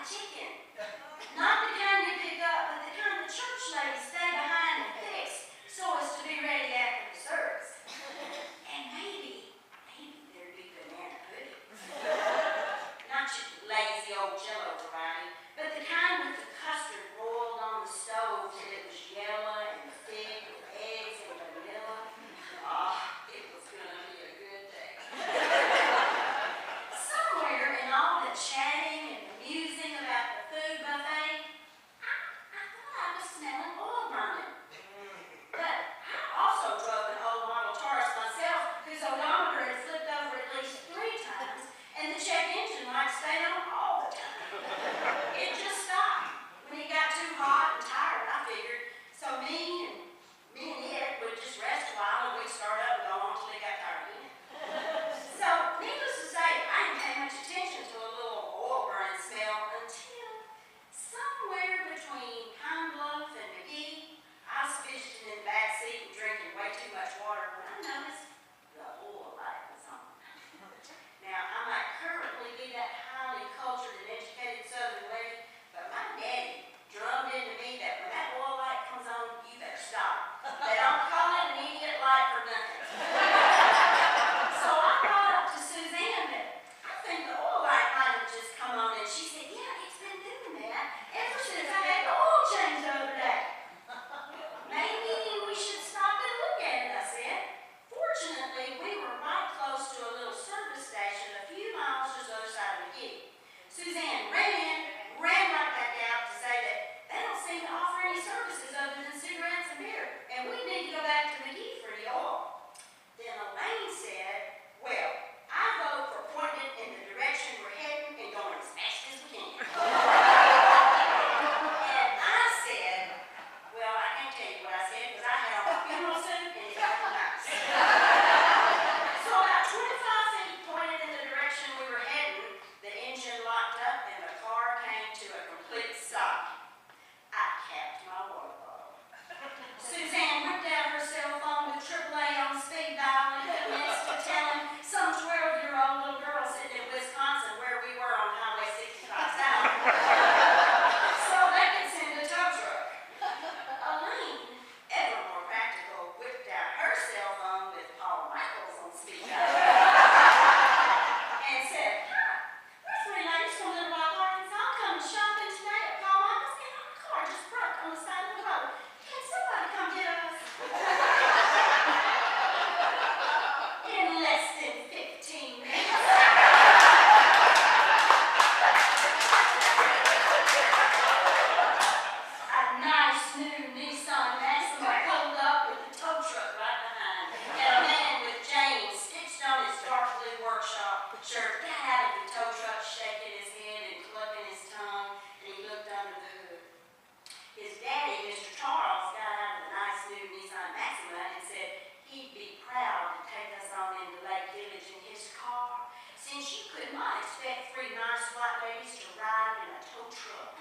like chicken. Not the kind you pick up, but the kind the church ladies stay behind and fix so as to be ready after the service. And maybe there'd be banana pudding. Not your lazy old Jell-O variety, but the kind with the custard boiled on the stove till it was yellow and thick with eggs and vanilla. Ah, it was gonna be a good day. Somewhere in all the chatting and the musing about the food buffet, I thought I was smelling oil burning. But I also drove an old model Taurus myself, whose odometer had flipped over at least 3 times, and the check engine light stayed on all the time. It just stopped when it got too hot and tired, I figured. So me and it would just rest a while and we'd start up and go on till it got tired again. So, needless to say, I didn't pay much attention to a little oil burning smell until somewhere between Pine Bluff and McGee, I was fidgeting in the back seat and drinking way too much water when I noticed the oil light was on. Now, I might currently be that highly cultured and educated Southern lady, but my daddy drummed into me that when that oil light comes on, you better stop. They don't call it an idiot light for nothing. So I brought up to Suzanne that I think the oil light might have just come on, and she said, yeah, it's been doing that ever since I had the oil change the other day. Maybe we should stop and look at it, I said. Fortunately, we were right close to a little service station a few miles just the other side of McGee. Suzanne ran in, ran right back out to say that they don't seem to offer any services other than cigarettes and beer, and we need to go back to McGee for the oil. Then Elaine said, well, I vote for pointing it in the direction we're heading and going as fast as we can. And I said, well, I can't tell you what I said because I had on my funeral suit and it got nice. So about 25 feet pointed in the direction we were heading, the engine locked up and the car came to a complete stop. I capped my water bottle. Suzanne whipped out her cell phone with AAA on speed dial and commenced to tell him some 12-year-old little girl sitting in Wisconsin where we were on Highway 65 South. So they could send a tow truck. Elaine, ever more practical, whipped out her cell phone with Paul Michaels on speed dial and said, we're 3 ladies from Little Rock, Arkansas, coming shopping today at Paul Michaels, and our car just broke on the side of the road. Can somebody come get us? In less than 15 minutes. A nice new Nissan Maxima pulled up with the tow truck right behind, and a man with James stitched on his dark blue workshop shirt got out of the tow truck, shaking his head and clucking his tongue, and he looked under the hood. His daddy, Mr. Charles, got out of the nice new Nissan Maxima and said he'd be proud to take us on into Lake Village in his car, since you could not expect 3 nice white ladies to ride in a tow truck.